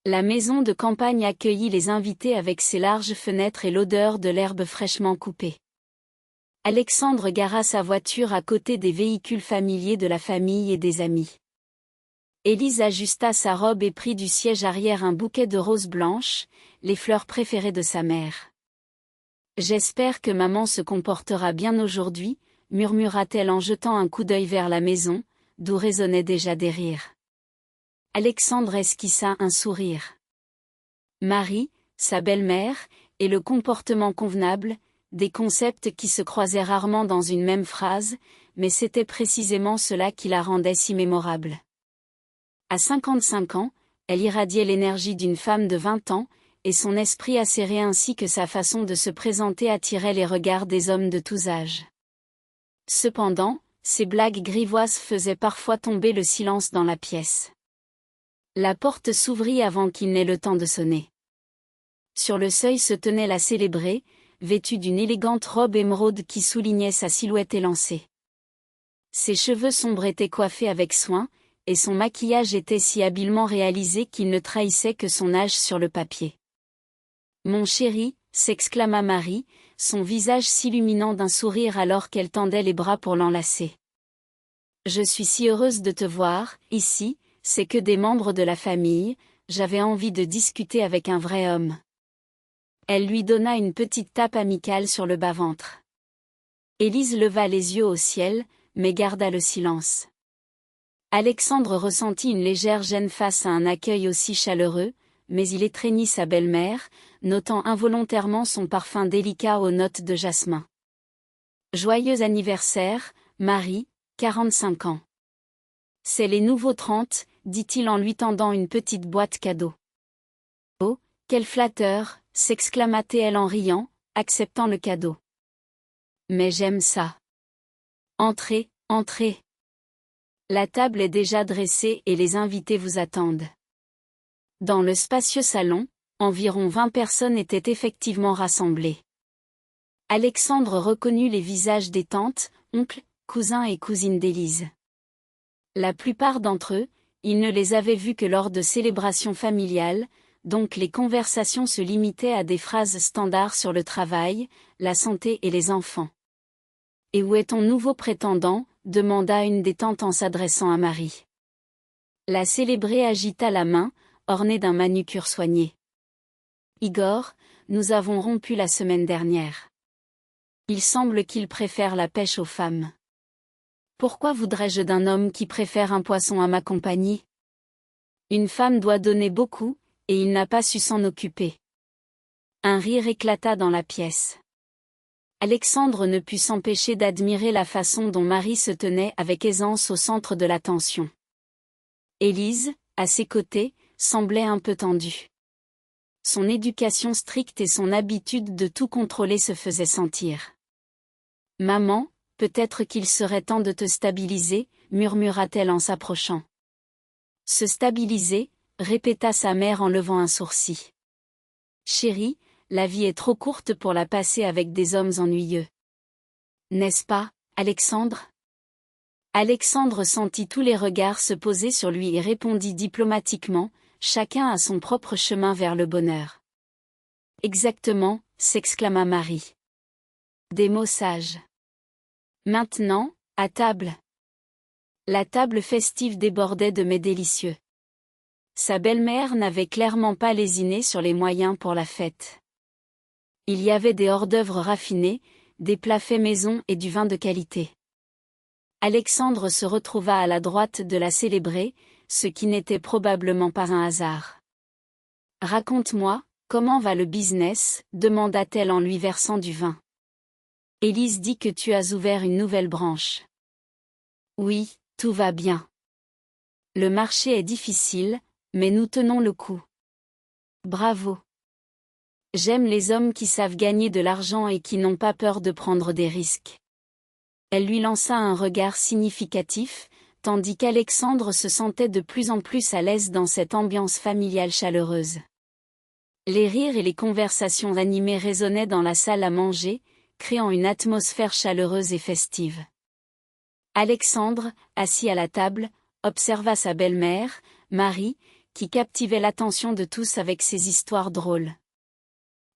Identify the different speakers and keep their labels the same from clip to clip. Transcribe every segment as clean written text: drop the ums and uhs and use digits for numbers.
Speaker 1: La maison de campagne accueillit les invités avec ses larges fenêtres et l'odeur de l'herbe fraîchement coupée. Alexandre gara sa voiture à côté des véhicules familiers de la famille et des amis. Élise ajusta sa robe et prit du siège arrière un bouquet de roses blanches, les fleurs préférées de sa mère. « J'espère que maman se comportera bien aujourd'hui », murmura-t-elle en jetant un coup d'œil vers la maison, d'où résonnaient déjà des rires. Alexandre esquissa un sourire. Marie, sa belle-mère, et le comportement convenable, des concepts qui se croisaient rarement dans une même phrase, mais c'était précisément cela qui la rendait si mémorable. À 55 ans, elle irradiait l'énergie d'une femme de 20 ans, et son esprit acéré ainsi que sa façon de se présenter attirait les regards des hommes de tous âges. Cependant, ses blagues grivoises faisaient parfois tomber le silence dans la pièce. La porte s'ouvrit avant qu'il n'ait le temps de sonner. Sur le seuil se tenait la célébrée, vêtue d'une élégante robe émeraude qui soulignait sa silhouette élancée. Ses cheveux sombres étaient coiffés avec soin, et son maquillage était si habilement réalisé qu'il ne trahissait que son âge sur le papier. « Mon chéri », s'exclama Marie, son visage s'illuminant d'un sourire alors qu'elle tendait les bras pour l'enlacer. « Je suis si heureuse de te voir, ici, c'est que des membres de la famille, j'avais envie de discuter avec un vrai homme. » Elle lui donna une petite tape amicale sur le bas-ventre. Élise leva les yeux au ciel, mais garda le silence. Alexandre ressentit une légère gêne face à un accueil aussi chaleureux, mais il étreignit sa belle-mère, notant involontairement son parfum délicat aux notes de jasmin. « Joyeux anniversaire, Marie, 45 ans. »« C'est les nouveaux 30, » dit-il en lui tendant une petite boîte cadeau. « Oh, quel flatteur !» s'exclama-t-elle en riant, acceptant le cadeau. « Mais j'aime ça. Entrez, entrez. La table est déjà dressée et les invités vous attendent. » Dans le spacieux salon, environ 20 personnes étaient effectivement rassemblées. Alexandre reconnut les visages des tantes, oncles, cousins et cousines d'Élise. La plupart d'entre eux, il ne les avait vus que lors de célébrations familiales, donc les conversations se limitaient à des phrases standards sur le travail, la santé et les enfants. « Et où est ton nouveau prétendant ?» demanda une des tantes en s'adressant à Marie. La célébrée agita la main, ornée d'un manucure soigné. « Igor, nous avons rompu la semaine dernière. Il semble qu'il préfère la pêche aux femmes. Pourquoi voudrais-je d'un homme qui préfère un poisson à ma compagnie? Une femme doit donner beaucoup, et il n'a pas su s'en occuper. » Un rire éclata dans la pièce. Alexandre ne put s'empêcher d'admirer la façon dont Marie se tenait avec aisance au centre de l'attention. Élise, à ses côtés, semblait un peu tendue. Son éducation stricte et son habitude de tout contrôler se faisaient sentir. « Maman, peut-être qu'il serait temps de te stabiliser, » murmura-t-elle en s'approchant. « Se stabiliser ?» répéta sa mère en levant un sourcil. « Chérie, la vie est trop courte pour la passer avec des hommes ennuyeux. N'est-ce pas, Alexandre ?» Alexandre sentit tous les regards se poser sur lui et répondit diplomatiquement, chacun a son propre chemin vers le bonheur. « Exactement, » s'exclama Marie. Des mots sages. Maintenant, à table. La table festive débordait de mets délicieux. Sa belle-mère n'avait clairement pas lésiné sur les moyens pour la fête. Il y avait des hors-d'œuvre raffinés, des plats faits maison et du vin de qualité. Alexandre se retrouva à la droite de la célébrée, ce qui n'était probablement pas un hasard. « Raconte-moi, comment va le business ?» demanda-t-elle en lui versant du vin. « Élise dit que tu as ouvert une nouvelle branche. »« Oui, tout va bien. Le marché est difficile, mais nous tenons le coup. »« Bravo. J'aime les hommes qui savent gagner de l'argent et qui n'ont pas peur de prendre des risques. » Elle lui lança un regard significatif, tandis qu'Alexandre se sentait de plus en plus à l'aise dans cette ambiance familiale chaleureuse. Les rires et les conversations animées résonnaient dans la salle à manger, créant une atmosphère chaleureuse et festive. Alexandre, assis à la table, observa sa belle-mère, Marie, qui captivait l'attention de tous avec ses histoires drôles.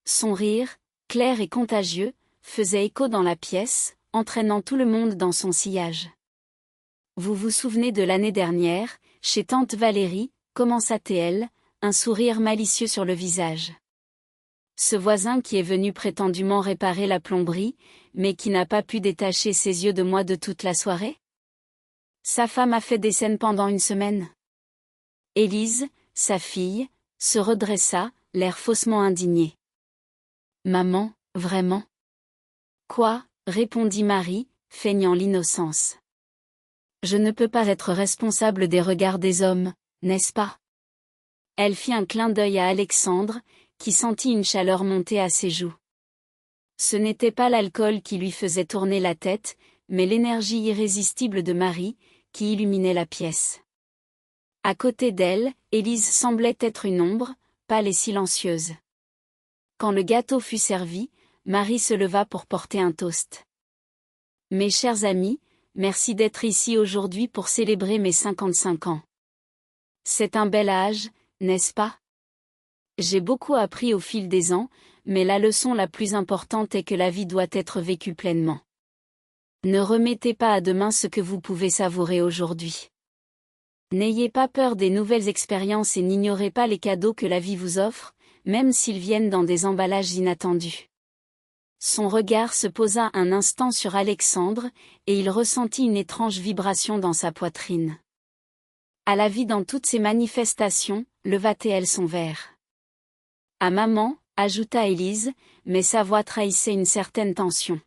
Speaker 1: Son rire, clair et contagieux, faisait écho dans la pièce, entraînant tout le monde dans son sillage. Vous vous souvenez de l'année dernière, chez tante Valérie, commença-t-elle, un sourire malicieux sur le visage. Ce voisin qui est venu prétendument réparer la plomberie, mais qui n'a pas pu détacher ses yeux de moi de toute la soirée? Sa femme a fait des scènes pendant une semaine. Élise, sa fille, se redressa, l'air faussement indigné. Maman, vraiment? Quoi? Répondit Marie, feignant l'innocence. Je ne peux pas être responsable des regards des hommes, n'est-ce pas? Elle fit un clin d'œil à Alexandre, qui sentit une chaleur monter à ses joues. Ce n'était pas l'alcool qui lui faisait tourner la tête, mais l'énergie irrésistible de Marie, qui illuminait la pièce. À côté d'elle, Élise semblait être une ombre, pâle et silencieuse. Quand le gâteau fut servi, Marie se leva pour porter un toast. Mes chers amis, merci d'être ici aujourd'hui pour célébrer mes 55 ans. C'est un bel âge, n'est-ce pas? J'ai beaucoup appris au fil des ans, mais la leçon la plus importante est que la vie doit être vécue pleinement. Ne remettez pas à demain ce que vous pouvez savourer aujourd'hui. N'ayez pas peur des nouvelles expériences et n'ignorez pas les cadeaux que la vie vous offre, même s'ils viennent dans des emballages inattendus. Son regard se posa un instant sur Alexandre, et il ressentit une étrange vibration dans sa poitrine. À la vie dans toutes ses manifestations, leva-t-elle son verre. À maman, ajouta Élise, mais sa voix trahissait une certaine tension.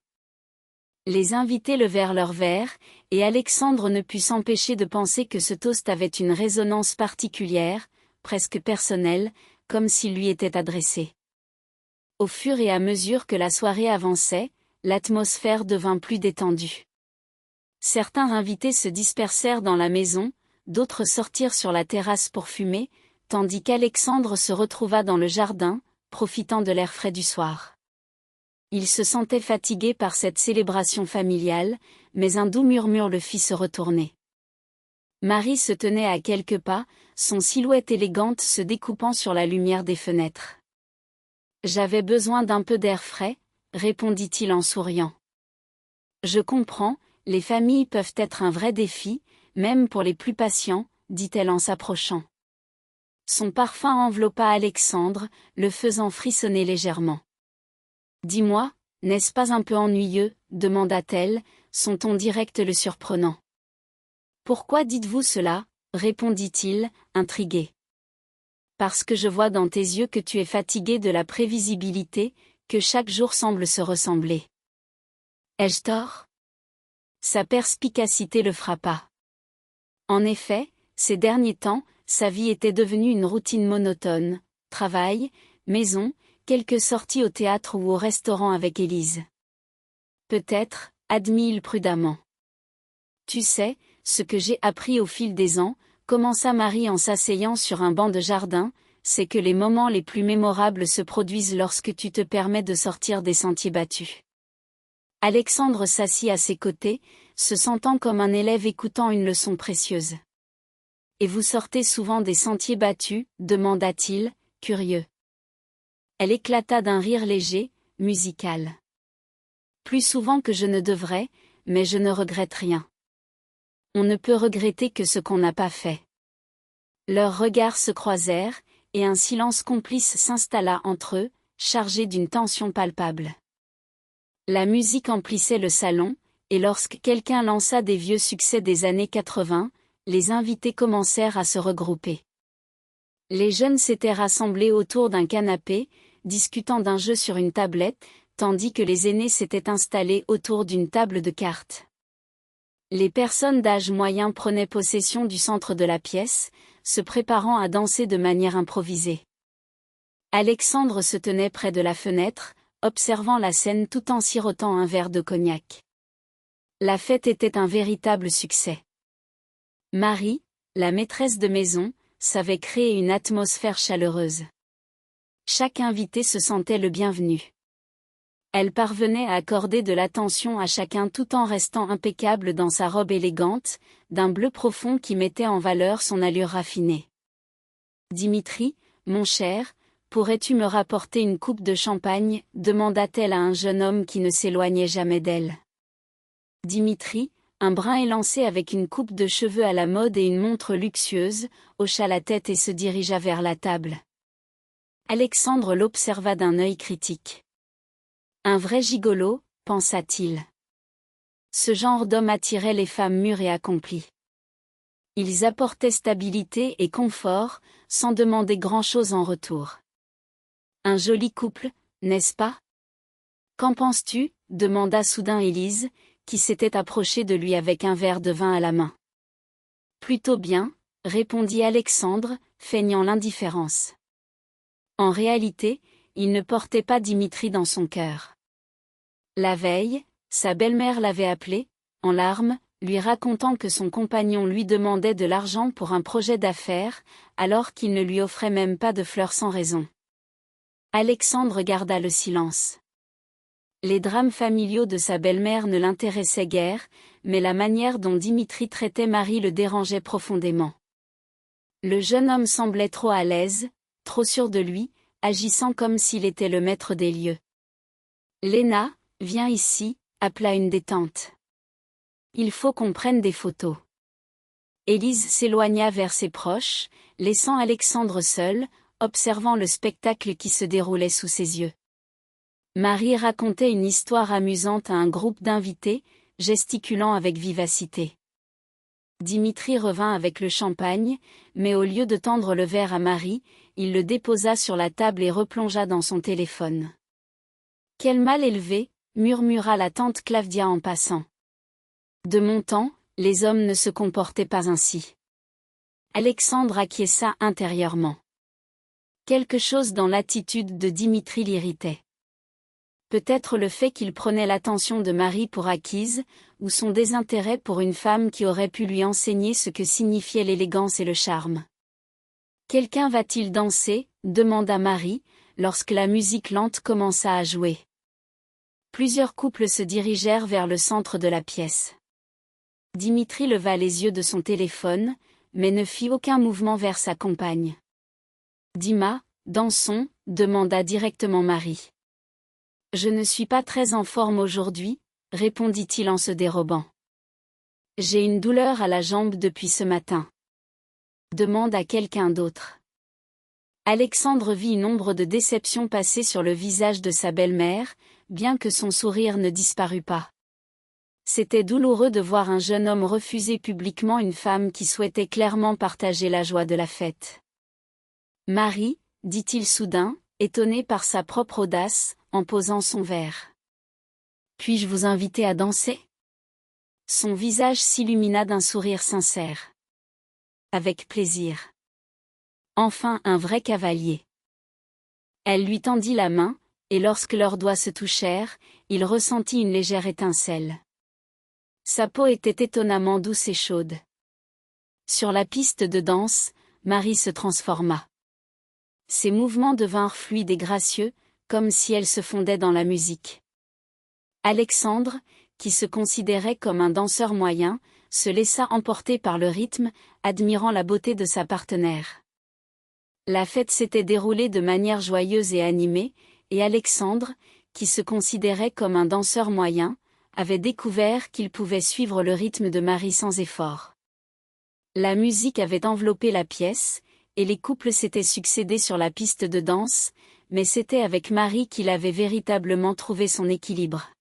Speaker 1: Les invités levèrent leurs verres, et Alexandre ne put s'empêcher de penser que ce toast avait une résonance particulière, presque personnelle, comme s'il lui était adressé. Au fur et à mesure que la soirée avançait, l'atmosphère devint plus détendue. Certains invités se dispersèrent dans la maison, d'autres sortirent sur la terrasse pour fumer, tandis qu'Alexandre se retrouva dans le jardin, profitant de l'air frais du soir. Il se sentait fatigué par cette célébration familiale, mais un doux murmure le fit se retourner. Marie se tenait à quelques pas, son silhouette élégante se découpant sur la lumière des fenêtres. « J'avais besoin d'un peu d'air frais », répondit-il en souriant. « Je comprends, les familles peuvent être un vrai défi, même pour les plus patients, » dit-elle en s'approchant. Son parfum enveloppa Alexandre, le faisant frissonner légèrement. « Dis-moi, n'est-ce pas un peu ennuyeux ?» demanda-t-elle, son ton direct le surprenant. « Pourquoi dites-vous cela ?» répondit-il, intrigué. « Parce que je vois dans tes yeux que tu es fatigué de la prévisibilité, que chaque jour semble se ressembler. Ai-je tort ? » Sa perspicacité le frappa. En effet, ces derniers temps, sa vie était devenue une routine monotone, travail, maison, quelques sorties au théâtre ou au restaurant avec Élise. Peut-être, admit-il prudemment. Tu sais, ce que j'ai appris au fil des ans, commença Marie en s'asseyant sur un banc de jardin, c'est que les moments les plus mémorables se produisent lorsque tu te permets de sortir des sentiers battus. Alexandre s'assit à ses côtés, se sentant comme un élève écoutant une leçon précieuse. « Et vous sortez souvent des sentiers battus ?» demanda-t-il, curieux. Elle éclata d'un rire léger, musical. « Plus souvent que je ne devrais, mais je ne regrette rien. On ne peut regretter que ce qu'on n'a pas fait. » Leurs regards se croisèrent, et un silence complice s'installa entre eux, chargé d'une tension palpable. La musique emplissait le salon, et lorsque quelqu'un lança des vieux succès des années 80, les invités commencèrent à se regrouper. Les jeunes s'étaient rassemblés autour d'un canapé, discutant d'un jeu sur une tablette, tandis que les aînés s'étaient installés autour d'une table de cartes. Les personnes d'âge moyen prenaient possession du centre de la pièce, se préparant à danser de manière improvisée. Alexandre se tenait près de la fenêtre, observant la scène tout en sirotant un verre de cognac. La fête était un véritable succès. Marie, la maîtresse de maison, savait créer une atmosphère chaleureuse. Chaque invité se sentait le bienvenu. Elle parvenait à accorder de l'attention à chacun tout en restant impeccable dans sa robe élégante, d'un bleu profond qui mettait en valeur son allure raffinée. Dimitri, mon cher, pourrais-tu me rapporter une coupe de champagne, demanda-t-elle à un jeune homme qui ne s'éloignait jamais d'elle. Dimitri, un brin élancé avec une coupe de cheveux à la mode et une montre luxueuse, hocha la tête et se dirigea vers la table. Alexandre l'observa d'un œil critique. Un vrai gigolo, pensa-t-il. Ce genre d'homme attirait les femmes mûres et accomplies. Ils apportaient stabilité et confort, sans demander grand-chose en retour. Un joli couple, n'est-ce pas? Qu'en penses-tu? Demanda soudain Élise, qui s'était approchée de lui avec un verre de vin à la main. Plutôt bien, répondit Alexandre, feignant l'indifférence. En réalité, il ne portait pas Dimitri dans son cœur. La veille, sa belle-mère l'avait appelé, en larmes, lui racontant que son compagnon lui demandait de l'argent pour un projet d'affaires, alors qu'il ne lui offrait même pas de fleurs sans raison. Alexandre garda le silence. Les drames familiaux de sa belle-mère ne l'intéressaient guère, mais la manière dont Dimitri traitait Marie le dérangeait profondément. Le jeune homme semblait trop à l'aise, trop sûr de lui, agissant comme s'il était le maître des lieux. « Léna, viens ici », appela une des tantes. « Il faut qu'on prenne des photos. » Élise s'éloigna vers ses proches, laissant Alexandre seul, observant le spectacle qui se déroulait sous ses yeux. Marie racontait une histoire amusante à un groupe d'invités, gesticulant avec vivacité. Dimitri revint avec le champagne, mais au lieu de tendre le verre à Marie, il le déposa sur la table et replongea dans son téléphone. « Quel mal élevé !» murmura la tante Claudia en passant. « De mon temps, les hommes ne se comportaient pas ainsi. » Alexandre acquiesça intérieurement. Quelque chose dans l'attitude de Dimitri l'irritait. Peut-être le fait qu'il prenait l'attention de Marie pour acquise, ou son désintérêt pour une femme qui aurait pu lui enseigner ce que signifiait l'élégance et le charme. « Quelqu'un va-t-il danser ?» demanda Marie, lorsque la musique lente commença à jouer. Plusieurs couples se dirigèrent vers le centre de la pièce. Dimitri leva les yeux de son téléphone, mais ne fit aucun mouvement vers sa compagne. « Dima, dansons ?» demanda directement Marie. « Je ne suis pas très en forme aujourd'hui, » répondit-il en se dérobant. « J'ai une douleur à la jambe depuis ce matin. » Demande à quelqu'un d'autre. Alexandre vit une ombre de déception passer sur le visage de sa belle-mère, bien que son sourire ne disparût pas. C'était douloureux de voir un jeune homme refuser publiquement une femme qui souhaitait clairement partager la joie de la fête. « Marie, » dit-il soudain, étonné par sa propre audace, en posant son verre. « Puis-je vous inviter à danser ?» Son visage s'illumina d'un sourire sincère. « Avec plaisir. Enfin un vrai cavalier. » Elle lui tendit la main, et lorsque leurs doigts se touchèrent, il ressentit une légère étincelle. Sa peau était étonnamment douce et chaude. Sur la piste de danse, Marie se transforma. Ses mouvements devinrent fluides et gracieux, comme si elle se fondait dans la musique. Alexandre, qui se considérait comme un danseur moyen, se laissa emporter par le rythme, admirant la beauté de sa partenaire. La fête s'était déroulée de manière joyeuse et animée, et Alexandre, qui se considérait comme un danseur moyen, avait découvert qu'il pouvait suivre le rythme de Marie sans effort. La musique avait enveloppé la pièce, et les couples s'étaient succédé sur la piste de danse, mais c'était avec Marie qu'il avait véritablement trouvé son équilibre.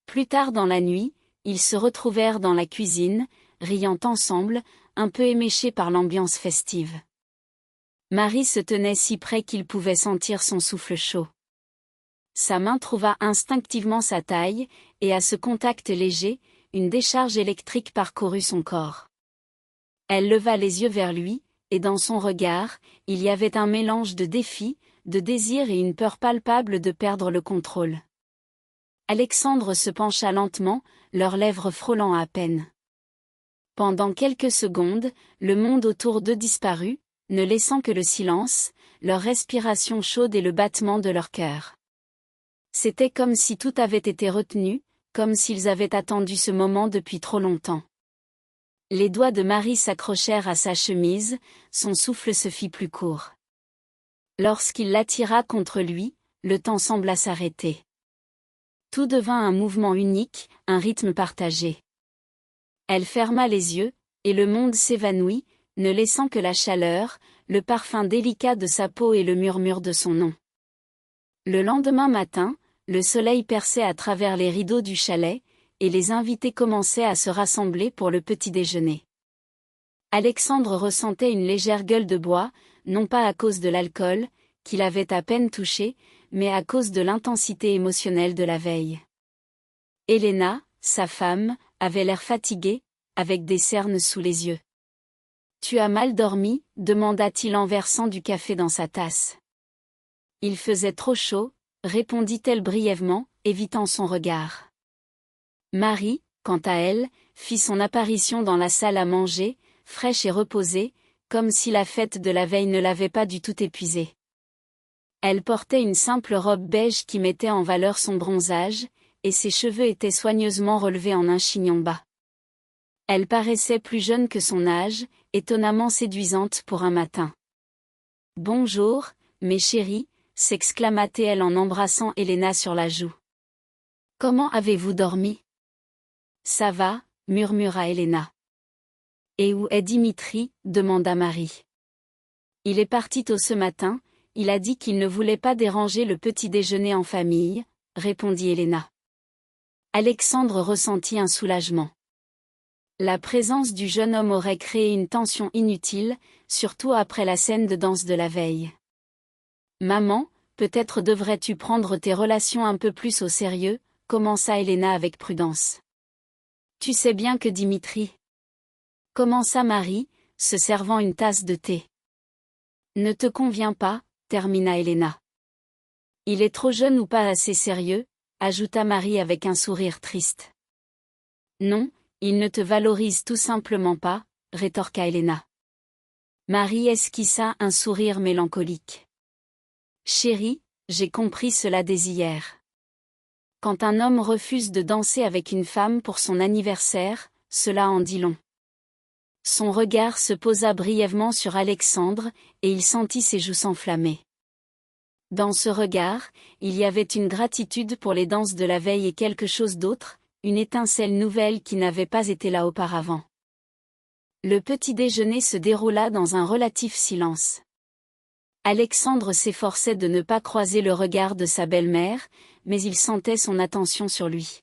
Speaker 1: Plus tard dans la nuit, ils se retrouvèrent dans la cuisine, riant ensemble, un peu éméchés par l'ambiance festive. Marie se tenait si près qu'il pouvait sentir son souffle chaud. Sa main trouva instinctivement sa taille, et à ce contact léger, une décharge électrique parcourut son corps. Elle leva les yeux vers lui, et dans son regard, il y avait un mélange de défi, de désir et une peur palpable de perdre le contrôle. Alexandre se pencha lentement, leurs lèvres frôlant à peine. Pendant quelques secondes, le monde autour d'eux disparut, ne laissant que le silence, leur respiration chaude et le battement de leur cœur. C'était comme si tout avait été retenu, comme s'ils avaient attendu ce moment depuis trop longtemps. Les doigts de Marie s'accrochèrent à sa chemise, son souffle se fit plus court. Lorsqu'il l'attira contre lui, le temps sembla s'arrêter. Tout devint un mouvement unique, un rythme partagé. Elle ferma les yeux, et le monde s'évanouit, ne laissant que la chaleur, le parfum délicat de sa peau et le murmure de son nom. Le lendemain matin, le soleil perçait à travers les rideaux du chalet, et les invités commençaient à se rassembler pour le petit déjeuner. Alexandre ressentait une légère gueule de bois, non pas à cause de l'alcool, qu'il avait à peine touché, mais à cause de l'intensité émotionnelle de la veille. Helena, sa femme, avait l'air fatiguée, avec des cernes sous les yeux. « Tu as mal dormi ?» demanda-t-il en versant du café dans sa tasse. « Il faisait trop chaud », répondit-elle brièvement, évitant son regard. Marie, quant à elle, fit son apparition dans la salle à manger, fraîche et reposée, comme si la fête de la veille ne l'avait pas du tout épuisée. Elle portait une simple robe beige qui mettait en valeur son bronzage, et ses cheveux étaient soigneusement relevés en un chignon bas. Elle paraissait plus jeune que son âge, étonnamment séduisante pour un matin. « Bonjour, mes chéris », s'exclama-t-elle en embrassant Helena sur la joue. « Comment avez-vous dormi ?»« Ça va », murmura Helena. « Et où est Dimitri ?» demanda Marie. « Il est parti tôt ce matin, il a dit qu'il ne voulait pas déranger le petit déjeuner en famille », répondit Helena. Alexandre ressentit un soulagement. La présence du jeune homme aurait créé une tension inutile, surtout après la scène de danse de la veille. « Maman, peut-être devrais-tu prendre tes relations un peu plus au sérieux », commença Helena avec prudence. « Tu sais bien que Dimitri… » commença Marie, se servant une tasse de thé. « Ne te convient pas », termina Helena. « Il est trop jeune ou pas assez sérieux », ajouta Marie avec un sourire triste. « Non, il ne te valorise tout simplement pas », rétorqua Helena. Marie esquissa un sourire mélancolique. « Chérie, j'ai compris cela dès hier. Quand un homme refuse de danser avec une femme pour son anniversaire, cela en dit long. » Son regard se posa brièvement sur Alexandre, et il sentit ses joues s'enflammer. Dans ce regard, il y avait une gratitude pour les danses de la veille et quelque chose d'autre, une étincelle nouvelle qui n'avait pas été là auparavant. Le petit déjeuner se déroula dans un relatif silence. Alexandre s'efforçait de ne pas croiser le regard de sa belle-mère, mais il sentait son attention sur lui.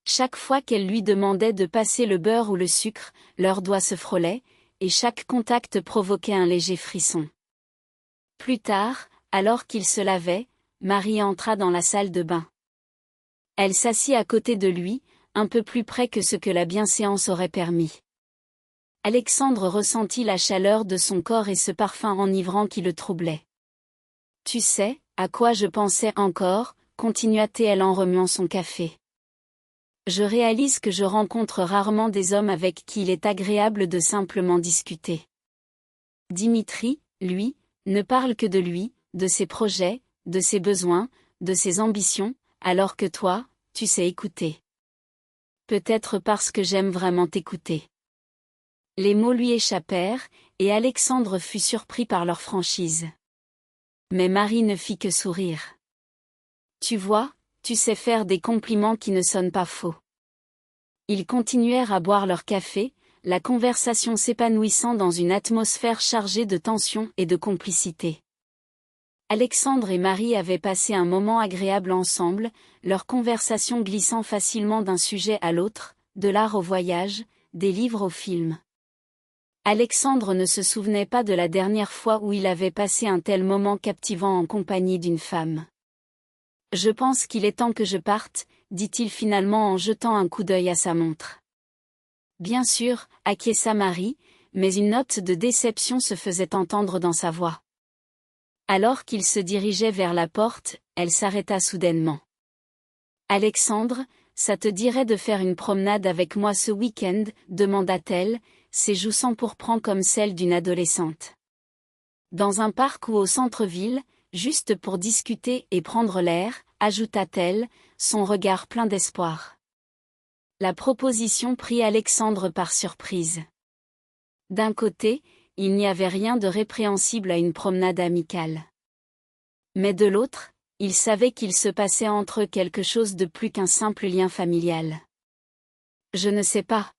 Speaker 1: Chaque fois qu'elle lui demandait de passer le beurre ou le sucre, leurs doigts se frôlaient, et chaque contact provoquait un léger frisson. Plus tard, alors qu'il se lavait, Marie entra dans la salle de bain. Elle s'assit à côté de lui, un peu plus près que ce que la bienséance aurait permis. Alexandre ressentit la chaleur de son corps et ce parfum enivrant qui le troublait. « Tu sais, à quoi je pensais encore ?» continua-t-elle en remuant son café. « Je réalise que je rencontre rarement des hommes avec qui il est agréable de simplement discuter. Dimitri, lui, ne parle que de lui, de ses projets, de ses besoins, de ses ambitions, alors que toi, tu sais écouter. Peut-être parce que j'aime vraiment t'écouter. » Les mots lui échappèrent, et Alexandre fut surpris par leur franchise. Mais Marie ne fit que sourire. « Tu vois, tu sais faire des compliments qui ne sonnent pas faux. » Ils continuèrent à boire leur café, la conversation s'épanouissant dans une atmosphère chargée de tension et de complicité. Alexandre et Marie avaient passé un moment agréable ensemble, leur conversation glissant facilement d'un sujet à l'autre, de l'art au voyage, des livres aux films. Alexandre ne se souvenait pas de la dernière fois où il avait passé un tel moment captivant en compagnie d'une femme. « Je pense qu'il est temps que je parte », dit-il finalement en jetant un coup d'œil à sa montre. « Bien sûr », acquiesça Marie, mais une note de déception se faisait entendre dans sa voix. Alors qu'il se dirigeait vers la porte, elle s'arrêta soudainement. « Alexandre, ça te dirait de faire une promenade avec moi ce week-end ?» demanda-t-elle, ses joues s'empourprant comme celles d'une adolescente. « Dans un parc ou au centre-ville, juste pour discuter et prendre l'air », ajouta-t-elle, son regard plein d'espoir. La proposition prit Alexandre par surprise. D'un côté, il n'y avait rien de répréhensible à une promenade amicale. Mais de l'autre, il savait qu'il se passait entre eux quelque chose de plus qu'un simple lien familial. Je ne sais pas.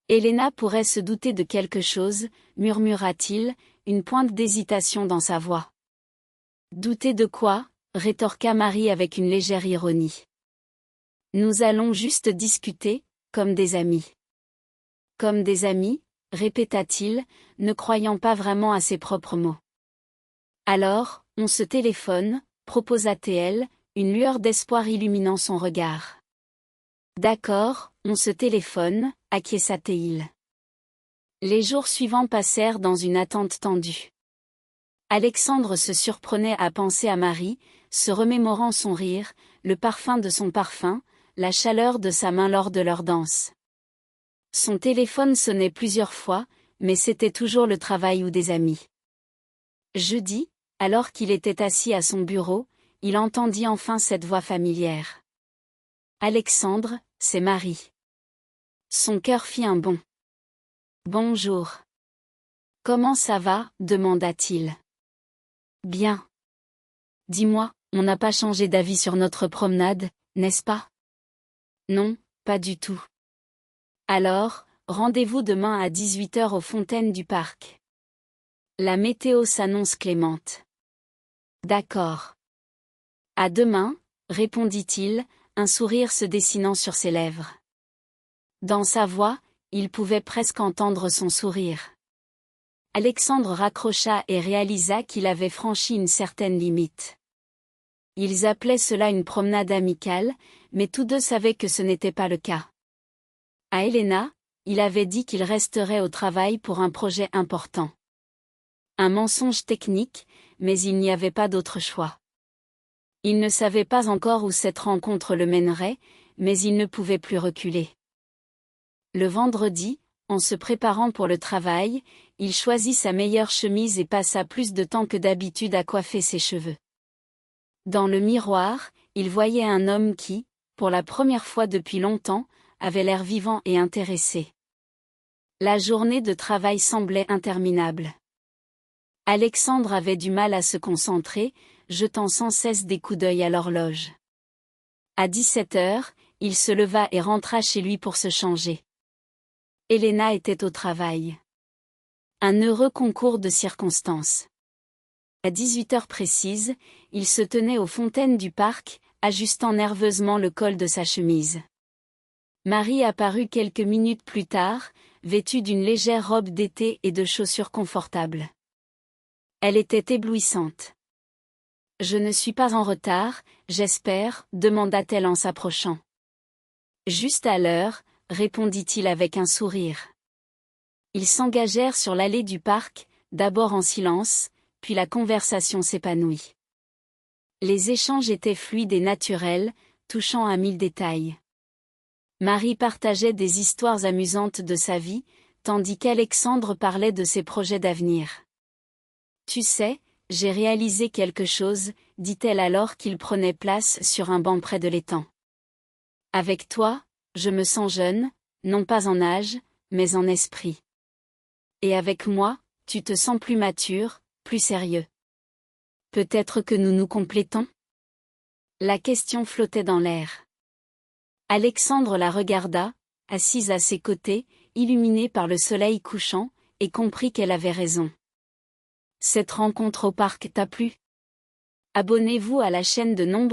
Speaker 1: Elena pourrait se douter de quelque chose, murmura-t-il, une pointe d'hésitation dans sa voix. Douter de quoi? Rétorqua Marie avec une légère ironie. Nous allons juste discuter, comme des amis. Comme des amis, répéta-t-il, ne croyant pas vraiment à ses propres mots. Alors, on se téléphone, proposa-t-elle, une lueur d'espoir illuminant son regard. D'accord, on se téléphone, acquiesça-t-il. Les jours suivants passèrent dans une attente tendue. Alexandre se surprenait à penser à Marie, se remémorant son rire, le parfum de son parfum, la chaleur de sa main lors de leur danse. Son téléphone sonnait plusieurs fois, mais c'était toujours le travail ou des amis. Jeudi, alors qu'il était assis à son bureau, il entendit enfin cette voix familière. Alexandre, c'est Marie. Son cœur fit un bond. Bonjour. Comment ça va? Demanda-t-il. Bien. Dis-moi, on n'a pas changé d'avis sur notre promenade, n'est-ce pas? Non, pas du tout. Alors, rendez-vous demain à 18h aux fontaines du parc. La météo s'annonce clémente. D'accord. À demain, répondit-il, un sourire se dessinant sur ses lèvres. Dans sa voix, il pouvait presque entendre son sourire. Alexandre raccrocha et réalisa qu'il avait franchi une certaine limite. Ils appelaient cela une promenade amicale, mais tous deux savaient que ce n'était pas le cas. À Elena, il avait dit qu'il resterait au travail pour un projet important. Un mensonge technique, mais il n'y avait pas d'autre choix. Il ne savait pas encore où cette rencontre le mènerait, mais il ne pouvait plus reculer. Le vendredi, en se préparant pour le travail, il choisit sa meilleure chemise et passa plus de temps que d'habitude à coiffer ses cheveux. Dans le miroir, il voyait un homme qui, pour la première fois depuis longtemps, avait l'air vivant et intéressé. La journée de travail semblait interminable. Alexandre avait du mal à se concentrer, jetant sans cesse des coups d'œil à l'horloge. À 17h, il se leva et rentra chez lui pour se changer. Elena était au travail. Un heureux concours de circonstances. À 18h précises, il se tenait aux fontaines du parc, ajustant nerveusement le col de sa chemise. Marie apparut quelques minutes plus tard, vêtue d'une légère robe d'été et de chaussures confortables. Elle était éblouissante. « Je ne suis pas en retard, j'espère » demanda-t-elle en s'approchant. « Juste à l'heure » répondit-il avec un sourire. Ils s'engagèrent sur l'allée du parc, d'abord en silence, puis la conversation s'épanouit. Les échanges étaient fluides et naturels, touchant à 1000 détails. Marie partageait des histoires amusantes de sa vie, tandis qu'Alexandre parlait de ses projets d'avenir. « Tu sais, j'ai réalisé quelque chose » dit-elle alors qu'il prenait place sur un banc près de l'étang. « Avec toi, je me sens jeune, non pas en âge, mais en esprit. Et avec moi, tu te sens plus mature, plus sérieux. Peut-être que nous nous complétons ?» La question flottait dans l'air. Alexandre la regarda, assise à ses côtés, illuminée par le soleil couchant, et comprit qu'elle avait raison. Cette rencontre au parc t'a plu? Abonnez-vous à la chaîne de nombreux